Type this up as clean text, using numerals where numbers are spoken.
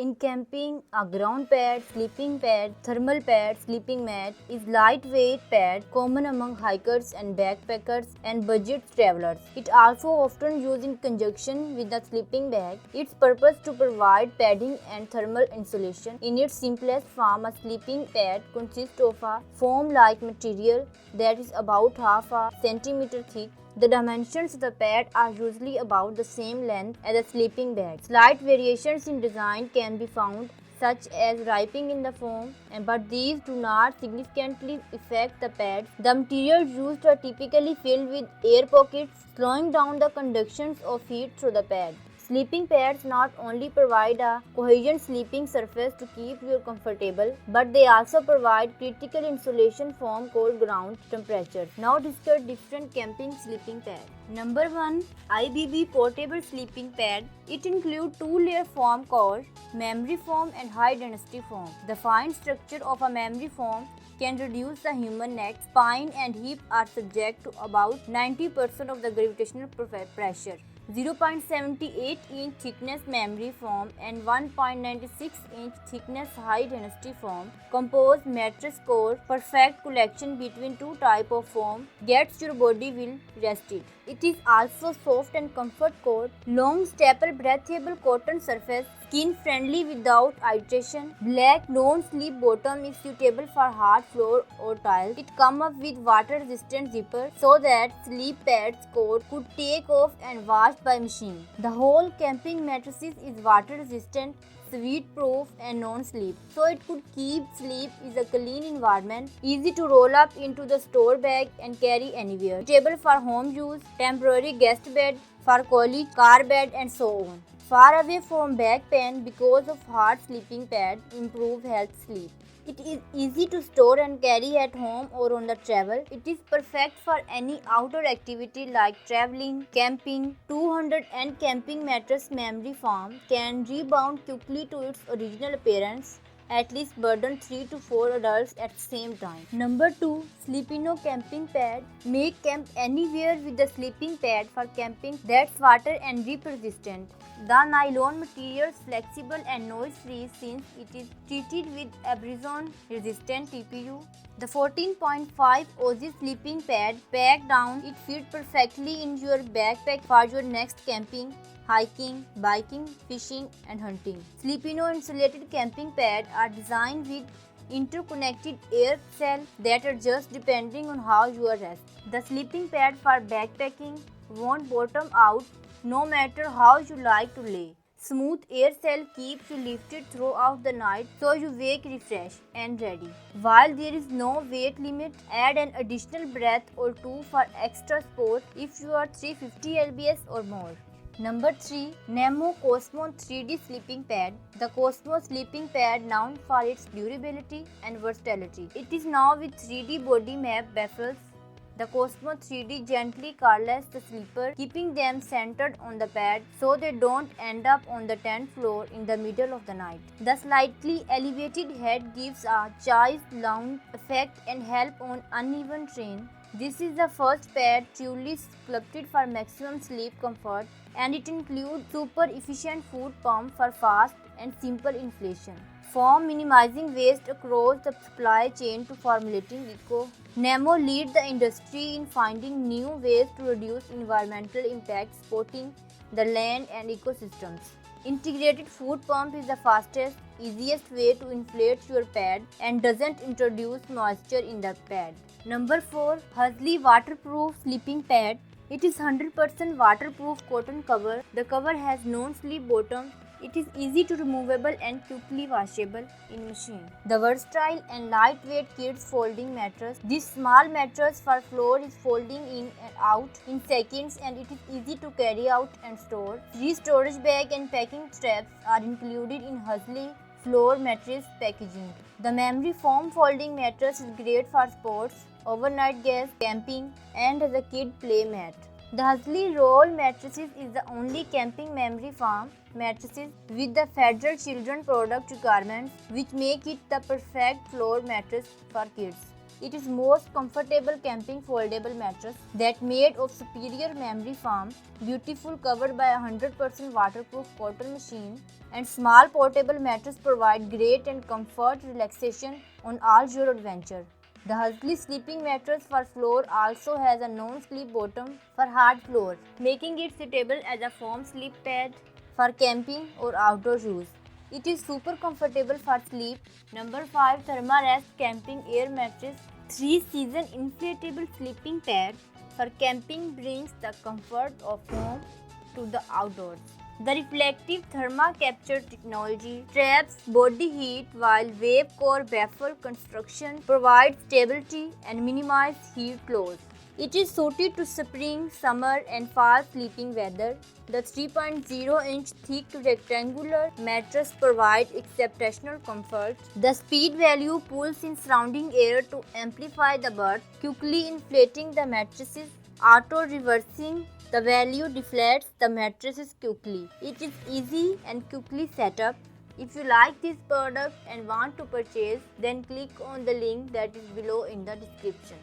In camping, a ground pad, sleeping pad, thermal pad, sleeping mat is lightweight pad common among hikers and backpackers and budget travelers. It also often used in conjunction with the sleeping bag. Its purpose to provide padding and thermal insulation. In its simplest form, a sleeping pad consists of a foam-like material that is about half a centimeter thick. The dimensions of the pad are usually about the same length as a sleeping bag. Slight variations in design can be found, such as ripping in the foam, but these do not significantly affect the pad. The materials used are typically filled with air pockets, slowing down the conduction of heat through the pad. Sleeping pads not only provide a coherent sleeping surface to keep you comfortable, but they also provide critical insulation from cold ground temperatures. Now discuss different camping sleeping pads. Number 1. IBB Portable Sleeping Pad. It includes two-layer foam called memory foam and high-density foam. The fine structure of a memory foam can reduce the human neck, spine and hip are subject to about 90% of the gravitational pressure. 0.78-inch thickness memory foam and 1.96-inch thickness high-density foam compose mattress core. Perfect collection between two types of foam gets your body well rested. It is also soft and comfort core, long staple breathable cotton surface, skin friendly without irritation. Black non-slip bottom is suitable for hard floor or tiles. It comes up with water resistant zipper so that sleep pads coat could take off and washed by machine. The whole camping mattresses is water resistant, sweat proof and non-slip, so it could keep sleep is a clean environment, easy to roll up into the store bag and carry anywhere, suitable for home use, temporary guest bed, for college, car bed and so on. Far away from back pain because of hard sleeping pad improve health sleep. It is easy to store and carry at home or on the travel. It is perfect for any outdoor activity like traveling, camping. 200 camping mattress memory foam can rebound quickly to its original appearance, at least burden 3 to 4 adults at the same time. Number 2. Sleepino Camping Pad. Make camp anywhere with the sleeping pad for camping that's water and drip resistant. The nylon material is flexible and noise-free since it is treated with abrasion-resistant TPU. The 14.5 oz sleeping pad packed down, it fits perfectly in your backpack for your next camping, hiking, biking, fishing and hunting. Sleepino insulated camping pads are designed with interconnected air cells that adjust depending on how you are resting. The sleeping pad for backpacking won't bottom out no matter how you like to lay. Smooth air cell keeps you lifted throughout the night so you wake refreshed and ready. While there is no weight limit, add an additional breath or two for extra support if you are 350 lbs or more. Number 3. Nemo Cosmo 3D Sleeping Pad. The Cosmo sleeping pad known for its durability and versatility. It is now with 3D body map baffles. The Cosmo 3D gently curls the sleeper, keeping them centered on the pad so they don't end up on the tent floor in the middle of the night. The slightly elevated head gives a chaise lounge effect and help on uneven terrain. This is the first pad truly sculpted for maximum sleep comfort, and it includes super efficient foot pump for fast and simple inflation. From minimizing waste across the supply chain to formulating eco, Nemo leads the industry in finding new ways to reduce environmental impact, supporting the land and ecosystems. Integrated foot pump is the fastest, easiest way to inflate your pad and doesn't introduce moisture in the pad. Number 4. Huxley Waterproof Sleeping Pad. It is 100% waterproof cotton cover. The cover has non-slip bottom. It is easy to removable and quickly washable in machine. The versatile and lightweight kids folding mattress. This small mattress for floor is folding in and out in seconds, and it is easy to carry out and store. 3 storage bag and packing straps are included in Huxley floor mattress packaging. The memory foam folding mattress is great for sports, overnight guests, camping and as a kid play mat. The Huxley Roll Mattresses is the only camping memory foam mattresses with the Federal Children Product requirements, which make it the perfect floor mattress for kids. It is most comfortable camping foldable mattress that made of superior memory foam, beautiful covered by 100% waterproof cotton machine, and small portable mattress provide great and comfort relaxation on all your adventure. The Huxley sleeping mattress for floor also has a non-slip bottom for hard floor, making it suitable as a foam sleep pad for camping or outdoor use. It is super comfortable for sleep. Number 5, Thermarest Camping Air Mattress 3-season inflatable sleeping pad for camping brings the comfort of home to the outdoors. The reflective thermal capture technology traps body heat while wave core baffle construction provides stability and minimizes heat loss. It is suited to spring, summer and fall sleeping weather. The 3.0-inch thick rectangular mattress provides exceptional comfort. The speed value pulls in surrounding air to amplify the burst, quickly inflating the mattresses. Auto-reversing the value deflates the mattresses quickly. It is easy and quickly set up. If you like this product and want to purchase, then click on the link that is below in the description.